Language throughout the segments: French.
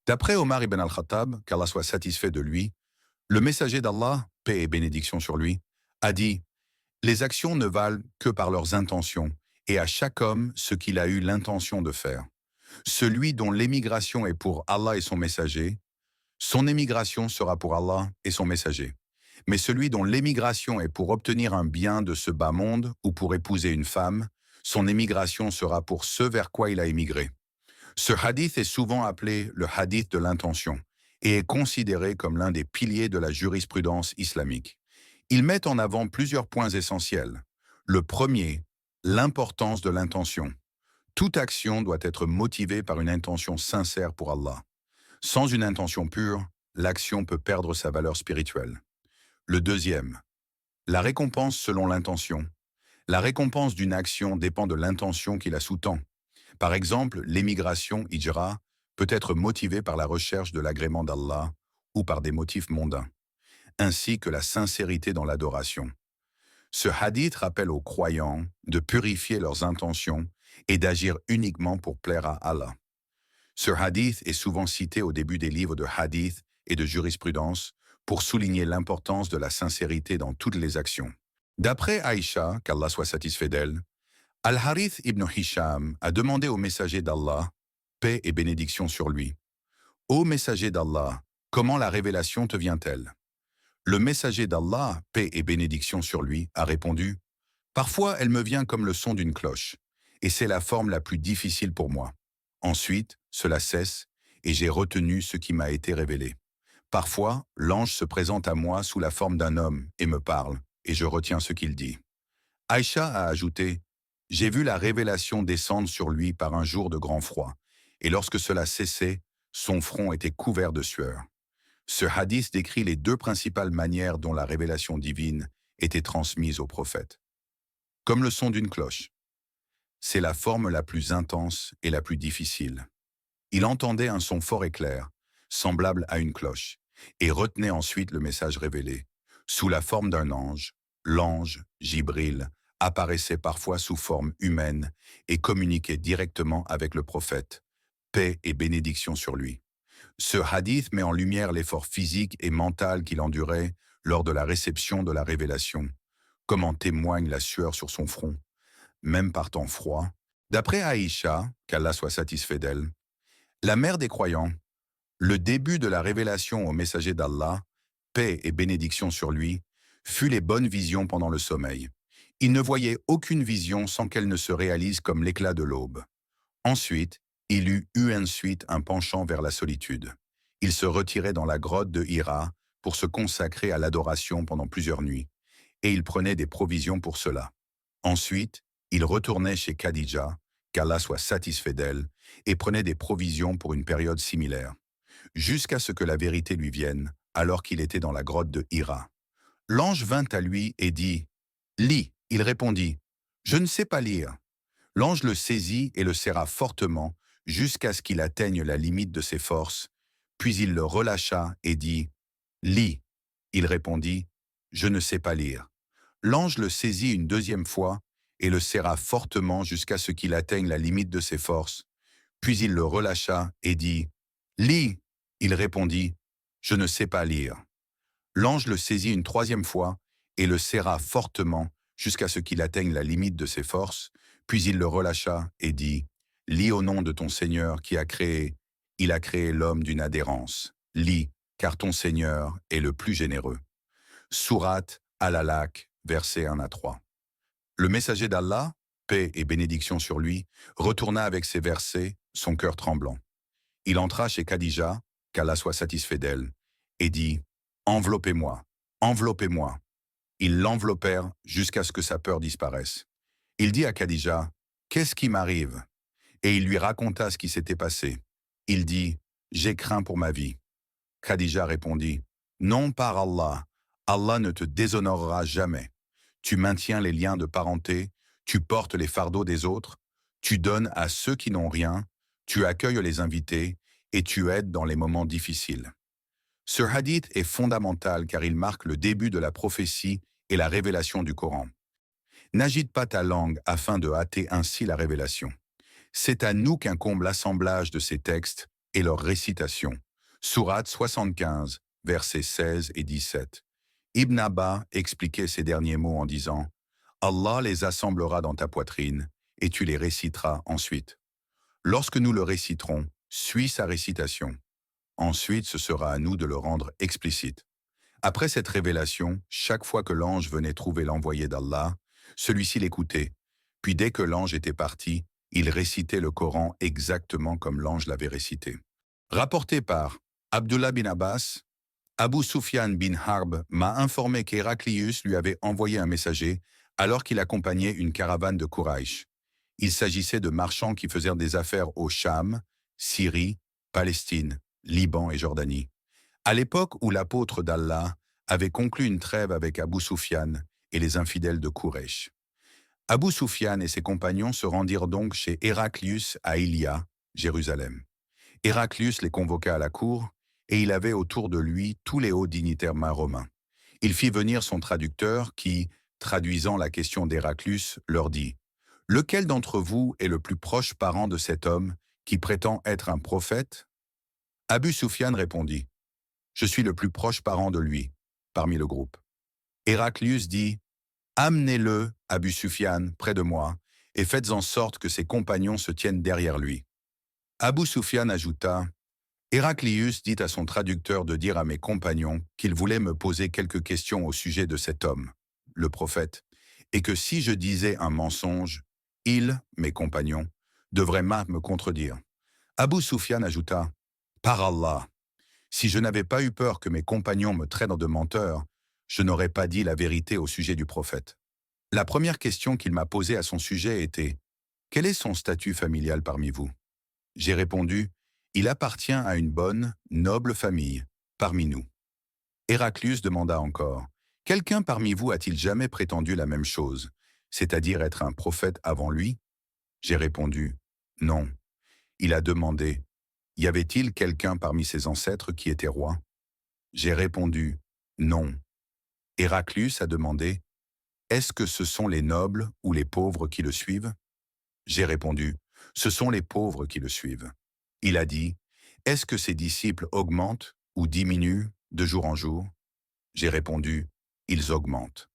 D'après Omar ibn al-Khattab, qu'Allah soit satisfait de lui, le messager d'Allah, paix et bénédiction sur lui, a dit: les actions ne valent que par leurs intentions, et à chaque homme ce qu'il a eu l'intention de faire. Celui dont l'émigration est pour Allah et son messager, son émigration sera pour Allah et son messager. Mais celui dont l'émigration est pour obtenir un bien de ce bas monde ou pour épouser une femme, son émigration sera pour ce vers quoi il a émigré. Ce hadith est souvent appelé le hadith de l'intention et est considéré comme l'un des piliers de la jurisprudence islamique. Il met en avant plusieurs points essentiels. Le premier, l'importance de l'intention. Toute action doit être motivée par une intention sincère pour Allah. Sans une intention pure, l'action peut perdre sa valeur spirituelle. Le deuxième, la récompense selon l'intention. La récompense d'une action dépend de l'intention qui la sous-tend. Par exemple, l'émigration hijra peut être motivée par la recherche de l'agrément d'Allah ou par des motifs mondains, ainsi que la sincérité dans l'adoration. Ce hadith rappelle aux croyants de purifier leurs intentions et d'agir uniquement pour plaire à Allah. Ce hadith est souvent cité au début des livres de hadith et de jurisprudence pour souligner l'importance de la sincérité dans toutes les actions. D'après Aïcha, qu'Allah soit satisfait d'elle, Al-Harith ibn Hisham a demandé au messager d'Allah, paix et bénédiction sur lui: ô messager d'Allah, comment la révélation te vient-elle? Le messager d'Allah, paix et bénédiction sur lui, a répondu: parfois elle me vient comme le son d'une cloche, et c'est la forme la plus difficile pour moi. Ensuite, cela cesse, et j'ai retenu ce qui m'a été révélé. Parfois, l'ange se présente à moi sous la forme d'un homme et me parle, et je retiens ce qu'il dit. Aïcha a ajouté: j'ai vu la révélation descendre sur lui par un jour de grand froid, et lorsque cela cessait, son front était couvert de sueur. Ce hadith décrit les deux principales manières dont la révélation divine était transmise au prophète. Comme le son d'une cloche. C'est la forme la plus intense et la plus difficile. Il entendait un son fort et clair, semblable à une cloche, et retenait ensuite le message révélé. Sous la forme d'un ange, l'ange, Jibril, apparaissait parfois sous forme humaine et communiquait directement avec le prophète. Paix et bénédiction sur lui. Ce hadith met en lumière l'effort physique et mental qu'il endurait lors de la réception de la révélation, comme en témoigne la sueur sur son front, même par temps froid. D'après Aïcha, qu'Allah soit satisfait d'elle, la mère des croyants, le début de la révélation au messager d'Allah, paix et bénédiction sur lui, fut les bonnes visions pendant le sommeil. Il ne voyait aucune vision sans qu'elle ne se réalise comme l'éclat de l'aube. Ensuite, il eut ensuite un penchant vers la solitude. Il se retirait dans la grotte de Hira pour se consacrer à l'adoration pendant plusieurs nuits, et il prenait des provisions pour cela. Ensuite, il retournait chez Khadija, qu'Allah soit satisfait d'elle, et prenait des provisions pour une période similaire, jusqu'à ce que la vérité lui vienne, alors qu'il était dans la grotte de Hira. L'ange vint à lui et dit: lis. Il répondit: je ne sais pas lire. L'ange le saisit et le serra fortement jusqu'à ce qu'il atteigne la limite de ses forces, puis il le relâcha et dit: lis. Il répondit: je ne sais pas lire. L'ange le saisit une deuxième fois et le serra fortement jusqu'à ce qu'il atteigne la limite de ses forces, puis il le relâcha et dit: lis. Il répondit: je ne sais pas lire. L'ange le saisit une troisième fois et le serra fortement jusqu'à ce qu'il atteigne la limite de ses forces, puis il le relâcha et dit: lis au nom de ton Seigneur qui a créé. Il a créé l'homme d'une adhérence. Lis, car ton Seigneur est le plus généreux. Sourate Al-Alaq, versets 1 à 3. Le messager d'Allah, paix et bénédiction sur lui, retourna avec ces versets, son cœur tremblant. Il entra chez Khadija, qu'Allah soit satisfait d'elle, et dit: enveloppez-moi, enveloppez-moi. Ils l'enveloppèrent jusqu'à ce que sa peur disparaisse. Il dit à Khadija: qu'est-ce qui m'arrive? Et il lui raconta ce qui s'était passé. Il dit: j'ai craint pour ma vie. Khadija répondit: non, par Allah, Allah ne te déshonorera jamais. Tu maintiens les liens de parenté, tu portes les fardeaux des autres, tu donnes à ceux qui n'ont rien, tu accueilles les invités et tu aides dans les moments difficiles. Ce hadith est fondamental car il marque le début de la prophétie et la révélation du Coran. N'agite pas ta langue afin de hâter ainsi la révélation. C'est à nous qu'incombe l'assemblage de ces textes et leur récitation. Sourate 75, versets 16 et 17. Ibn Abbas expliquait ces derniers mots en disant « Allah les assemblera dans ta poitrine, et tu les réciteras ensuite. Lorsque nous le réciterons, suis sa récitation. Ensuite, ce sera à nous de le rendre explicite. » Après cette révélation, chaque fois que l'ange venait trouver l'envoyé d'Allah, celui-ci l'écoutait, puis dès que l'ange était parti, il récitait le Coran exactement comme l'ange l'avait récité. Rapporté par Abdullah bin Abbas, Abu Sufyan bin Harb m'a informé qu'Héraclius lui avait envoyé un messager alors qu'il accompagnait une caravane de Quraysh. Il s'agissait de marchands qui faisaient des affaires au Cham, Syrie, Palestine, Liban et Jordanie. À l'époque où l'apôtre d'Allah avait conclu une trêve avec Abu Sufyan et les infidèles de Quraysh. Abu Sufyan et ses compagnons se rendirent donc chez Héraclius à Ilia, Jérusalem. Héraclius les convoqua à la cour, et il avait autour de lui tous les hauts dignitaires romains. Il fit venir son traducteur qui, traduisant la question d'Héraclius, leur dit « Lequel d'entre vous est le plus proche parent de cet homme qui prétend être un prophète ?» Abu Sufyan répondit « Je suis le plus proche parent de lui, parmi le groupe. » Héraclius dit « Amenez-le, Abu Sufyan, près de moi, et faites en sorte que ses compagnons se tiennent derrière lui. » Abu Sufyan ajouta « Héraclius dit à son traducteur de dire à mes compagnons qu'il voulait me poser quelques questions au sujet de cet homme, le prophète, et que si je disais un mensonge, ils, mes compagnons, devraient me contredire. » Abu Sufyan ajouta « Par Allah, si je n'avais pas eu peur que mes compagnons me traitent de menteur, je n'aurais pas dit la vérité au sujet du prophète. » La première question qu'il m'a posée à son sujet était « Quel est son statut familial parmi vous ?» J'ai répondu « Il appartient à une bonne, noble famille, parmi nous. » Héraclius demanda encore « Quelqu'un parmi vous a-t-il jamais prétendu la même chose, c'est-à-dire être un prophète avant lui ?» J'ai répondu « Non. » Il a demandé « Y avait-il quelqu'un parmi ses ancêtres qui était roi ?» J'ai répondu « Non. » Héraclius a demandé « Est-ce que ce sont les nobles ou les pauvres qui le suivent ?» J'ai répondu « Ce sont les pauvres qui le suivent. » Il a dit « Est-ce que ses disciples augmentent ou diminuent de jour en jour ?» J'ai répondu « Ils augmentent. »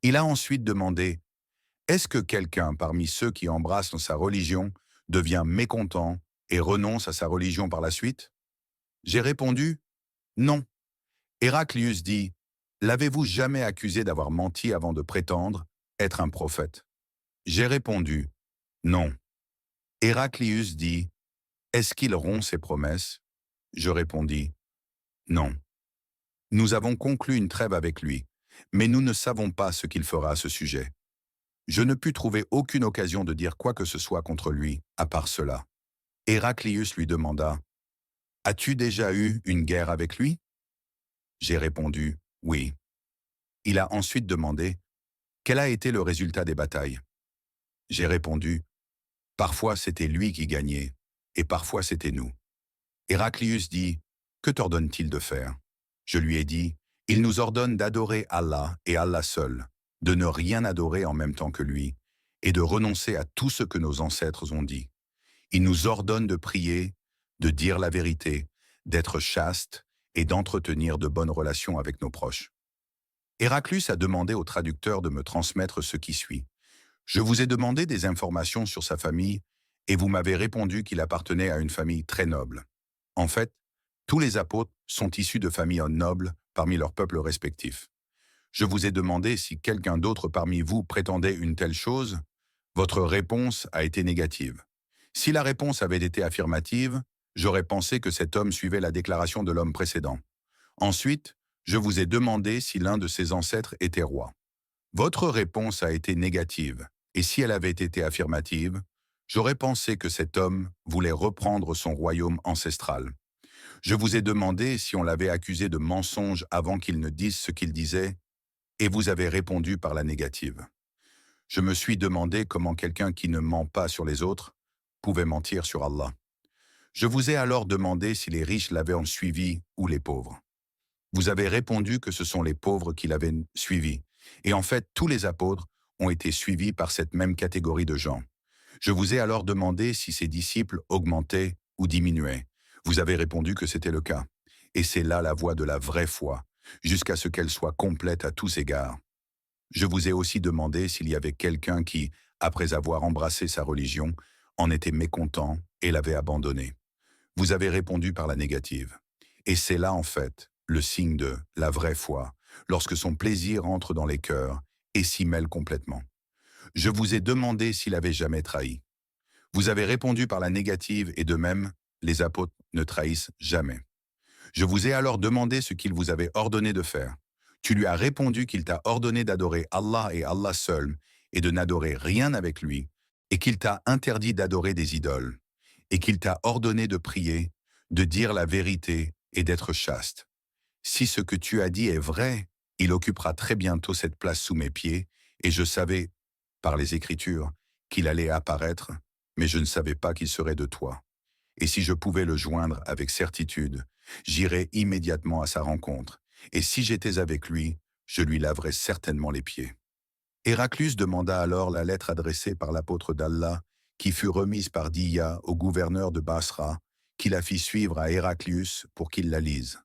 Il a ensuite demandé « Est-ce que quelqu'un parmi ceux qui embrassent sa religion devient mécontent et renonce à sa religion par la suite ?» J'ai répondu « Non. » Héraclius dit « L'avez-vous jamais accusé d'avoir menti avant de prétendre être un prophète ?» J'ai répondu « Non. » Héraclius dit « Est-ce qu'il rompt ses promesses ?» Je répondis « Non. » Nous avons conclu une trêve avec lui, mais nous ne savons pas ce qu'il fera à ce sujet. Je ne pus trouver aucune occasion de dire quoi que ce soit contre lui, à part cela. Héraclius lui demanda « As-tu déjà eu une guerre avec lui ?» J'ai répondu « Oui. » Il a ensuite demandé « Quel a été le résultat des batailles ?» J'ai répondu « Parfois c'était lui qui gagnait, et parfois c'était nous. » Héraclius dit « Que t'ordonne-t-il de faire ?» Je lui ai dit « Il nous ordonne d'adorer Allah et Allah seul, de ne rien adorer en même temps que lui, et de renoncer à tout ce que nos ancêtres ont dit. Il nous ordonne de prier, de dire la vérité, d'être chaste et d'entretenir de bonnes relations avec nos proches. » Héraclius a demandé au traducteur de me transmettre ce qui suit. Je vous ai demandé des informations sur sa famille et vous m'avez répondu qu'il appartenait à une famille très noble. En fait, tous les apôtres sont issus de familles nobles parmi leurs peuples respectifs. Je vous ai demandé si quelqu'un d'autre parmi vous prétendait une telle chose. Votre réponse a été négative. Si la réponse avait été affirmative, j'aurais pensé que cet homme suivait la déclaration de l'homme précédent. Ensuite, je vous ai demandé si l'un de ses ancêtres était roi. Votre réponse a été négative, et si elle avait été affirmative, j'aurais pensé que cet homme voulait reprendre son royaume ancestral. Je vous ai demandé si on l'avait accusé de mensonge avant qu'il ne dise ce qu'il disait, et vous avez répondu par la négative. Je me suis demandé comment quelqu'un qui ne ment pas sur les autres pouvait mentir sur Allah. Je vous ai alors demandé si les riches l'avaient suivi ou les pauvres. Vous avez répondu que ce sont les pauvres qui l'avaient suivi, et en fait tous les apôtres ont été suivis par cette même catégorie de gens. Je vous ai alors demandé si ses disciples augmentaient ou diminuaient. Vous avez répondu que c'était le cas. Et c'est là la voie de la vraie foi, jusqu'à ce qu'elle soit complète à tous égards. Je vous ai aussi demandé s'il y avait quelqu'un qui, après avoir embrassé sa religion, en était mécontent et l'avait abandonné. Vous avez répondu par la négative. Et c'est là, en fait, le signe de la vraie foi, lorsque son plaisir entre dans les cœurs et s'y mêle complètement. Je vous ai demandé s'il avait jamais trahi. Vous avez répondu par la négative et de même, les apôtres ne trahissent jamais. Je vous ai alors demandé ce qu'il vous avait ordonné de faire. Tu lui as répondu qu'il t'a ordonné d'adorer Allah et Allah seul et de n'adorer rien avec lui, et qu'il t'a interdit d'adorer des idoles, et qu'il t'a ordonné de prier, de dire la vérité et d'être chaste. Si ce que tu as dit est vrai, il occupera très bientôt cette place sous mes pieds, et je savais, par les Écritures, qu'il allait apparaître, mais je ne savais pas qu'il serait de toi. Et si je pouvais le joindre avec certitude, j'irais immédiatement à sa rencontre, et si j'étais avec lui, je lui laverais certainement les pieds. Héraclius demanda alors la lettre adressée par l'apôtre d'Allah, qui fut remise par Diya au gouverneur de Basra, qui la fit suivre à Héraclius pour qu'il la lise.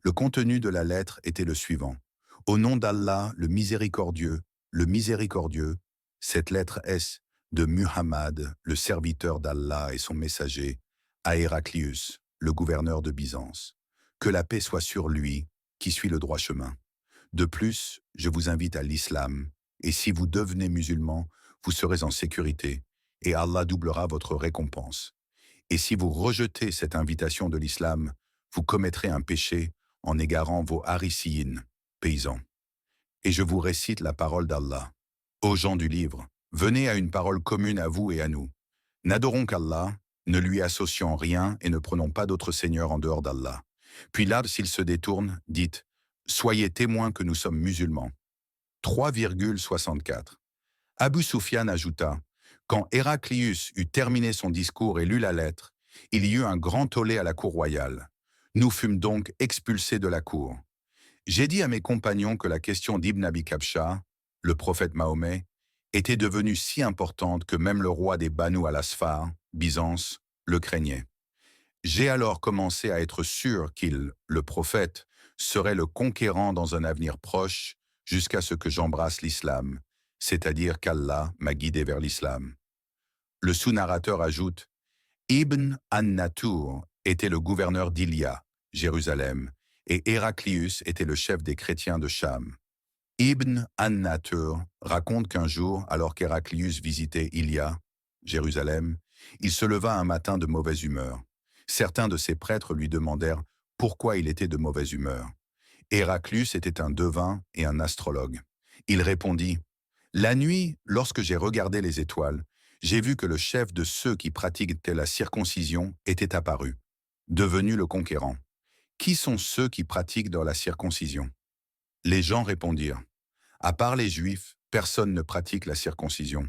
Le contenu de la lettre était le suivant. Au nom d'Allah, le miséricordieux, cette lettre est de Muhammad, le serviteur d'Allah et son messager, à Héraclius, le gouverneur de Byzance. Que la paix soit sur lui, qui suit le droit chemin. De plus, je vous invite à l'islam, et si vous devenez musulman, vous serez en sécurité, et Allah doublera votre récompense. Et si vous rejetez cette invitation de l'islam, vous commettrez un péché en égarant vos harissiyines, paysans. Et je vous récite la parole d'Allah. Ô gens du livre, venez à une parole commune à vous et à nous. N'adorons qu'Allah, ne lui associons rien et ne prenons pas d'autre seigneur en dehors d'Allah. Puis là, s'il se détourne, dites, soyez témoins que nous sommes musulmans. 3,64. Abu Sufyan ajouta, quand Héraclius eut terminé son discours et lu la lettre, il y eut un grand tollé à la cour royale. Nous fûmes donc expulsés de la cour. J'ai dit à mes compagnons que la question d'Ibn Abi Kabsha, le prophète Mahomet, était devenue si importante que même le roi des Banu al-Asfar, Byzance, le craignait. J'ai alors commencé à être sûr qu'il, le prophète, serait le conquérant dans un avenir proche jusqu'à ce que j'embrasse l'islam, c'est-à-dire qu'Allah m'a guidé vers l'islam. Le sous-narrateur ajoute, Ibn an-Natur était le gouverneur d'Ilia, Jérusalem, et Héraclius était le chef des chrétiens de Cham. Ibn an-Natur raconte qu'un jour, alors qu'Héraclius visitait Ilia, Jérusalem, il se leva un matin de mauvaise humeur. Certains de ses prêtres lui demandèrent pourquoi il était de mauvaise humeur. Héraclius était un devin et un astrologue. Il répondit, « La nuit, lorsque j'ai regardé les étoiles, j'ai vu que le chef de ceux qui pratiquaient la circoncision était apparu, devenu le conquérant. Qui sont ceux qui pratiquent dans la circoncision ?» Les gens répondirent, « À part les Juifs, personne ne pratique la circoncision.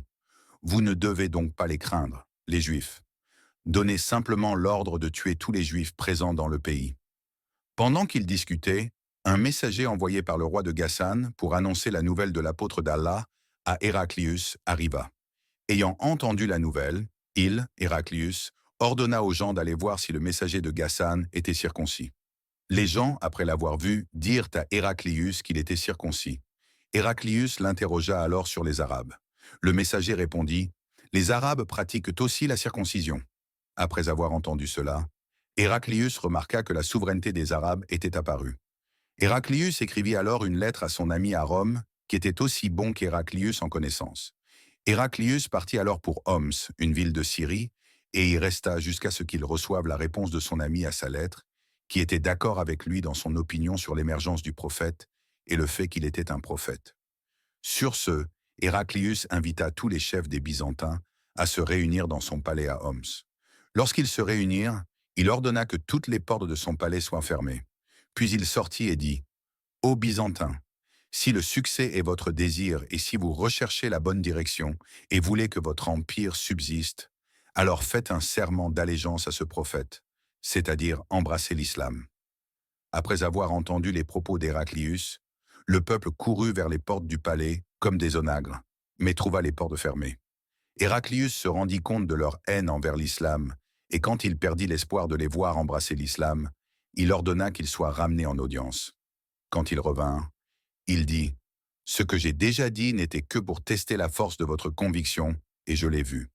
Vous ne devez donc pas les craindre, les Juifs. Donnez simplement l'ordre de tuer tous les Juifs présents dans le pays. » Pendant qu'ils discutaient, un messager envoyé par le roi de Ghassan pour annoncer la nouvelle de l'apôtre d'Allah à Héraclius arriva. Ayant entendu la nouvelle, il, Héraclius, ordonna aux gens d'aller voir si le messager de Ghassan était circoncis. Les gens, après l'avoir vu, dirent à Héraclius qu'il était circoncis. Héraclius l'interrogea alors sur les Arabes. Le messager répondit, « Les Arabes pratiquent aussi la circoncision. » Après avoir entendu cela, Héraclius remarqua que la souveraineté des Arabes était apparue. Héraclius écrivit alors une lettre à son ami à Rome, qui était aussi bon qu'Héraclius en connaissance. Héraclius partit alors pour Homs, une ville de Syrie, et y resta jusqu'à ce qu'il reçoive la réponse de son ami à sa lettre, qui était d'accord avec lui dans son opinion sur l'émergence du prophète et le fait qu'il était un prophète. Sur ce, Héraclius invita tous les chefs des Byzantins à se réunir dans son palais à Homs. Lorsqu'ils se réunirent, il ordonna que toutes les portes de son palais soient fermées. Puis il sortit et dit, « Ô Byzantins, si le succès est votre désir et si vous recherchez la bonne direction et voulez que votre empire subsiste, alors faites un serment d'allégeance à ce prophète, c'est-à-dire embrasser l'islam. » Après avoir entendu les propos d'Héraclius, le peuple courut vers les portes du palais comme des onagres, mais trouva les portes fermées. Héraclius se rendit compte de leur haine envers l'islam et quand il perdit l'espoir de les voir embrasser l'islam, il ordonna qu'ils soient ramenés en audience. Quand il revint, il dit « Ce que j'ai déjà dit n'était que pour tester la force de votre conviction, et je l'ai vu.